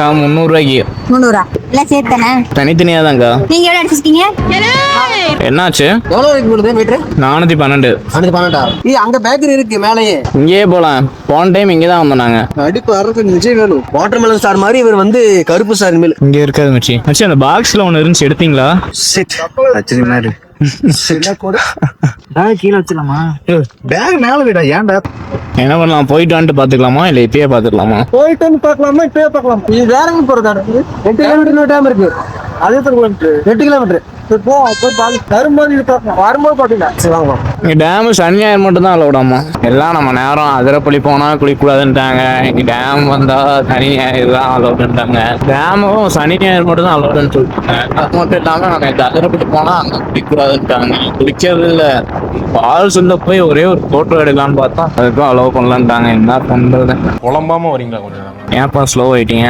அக்கா 300 ரூபாய்க்கு. 300 எல்லாம் சேர்த்தானே? தனித்தனியா தான்க்கா. நீங்க எவ்வளவு அடிச்சிருக்கீங்க? என்னாச்சு? எவ்வளவு இருக்கு போடுது மீட்டர்? 412. அடுத்து 12. அங்க பேக்கரி இருக்கு மேலேயே. இங்கேயே போலாம். போன டைம் இங்கே தான் வந்தோம் நாங்க. அடிப்பு அறக்கு நிச்சயம் வேணும். வாட்டர்மெலன் ஸ்டார் மாதிரி இவர் வந்து கருப்பு ஸ்டார் மேல் இங்க இருக்காது மச்சி. மச்சி அந்த பாக்ஸ்ல ஒன்னு இருந்துச்சு, எடுத்தீங்களா? சிட் ஆச்சரியமா இருக்கு. கீழே வச்சிடலாமா? பேக் மேல விடா, ஏன்டா? என்ன பண்ணலாம், போயிட்டு வந்துட்டு பாத்துக்கலாமா இல்ல இப்பயே பாத்துக்கலாமா? போயிட்டு வந்து பாக்கலாமா இப்பயே பாக்கலாம்? இது வேற எங்க போறதா? 8 கிலோமீட்டர் டைம் இருக்கு. அதே 8 கிலோமீட்டர் டேம் சனி ஞாயிறு மட்டும் தான் அலோடாமா. எல்லாம் நம்ம நேரம் அதிரப்பள்ளி போனா குளிக்கூடாதுன்ட்டாங்க. இங்க டேம் வந்தா சனி ஞாயிறு தான் அலோடுன்ட்டாங்க. டேமும் சனி ஞாயிறு மட்டும் தான் அலோடுன்னு சொல்லிட்டாங்க. அது மட்டும் இல்லாம நம்ம அதிரப்பள்ளி போனா அங்க குளிக்கூடாதுன்ட்டாங்க. குளிக்கிறது இல்ல, பால் சொல்ல போய் ஒரே ஒரு போட்டோ எடுக்கலான்னு பார்த்தா அதுக்கும் அலோவ் பண்ணலான்ட்டாங்க. என்ன பண்றது? குழம்பாம வரீங்களா கொஞ்சம்? ஏன்ப்பா ஸ்லோ ஆயிட்டீங்க?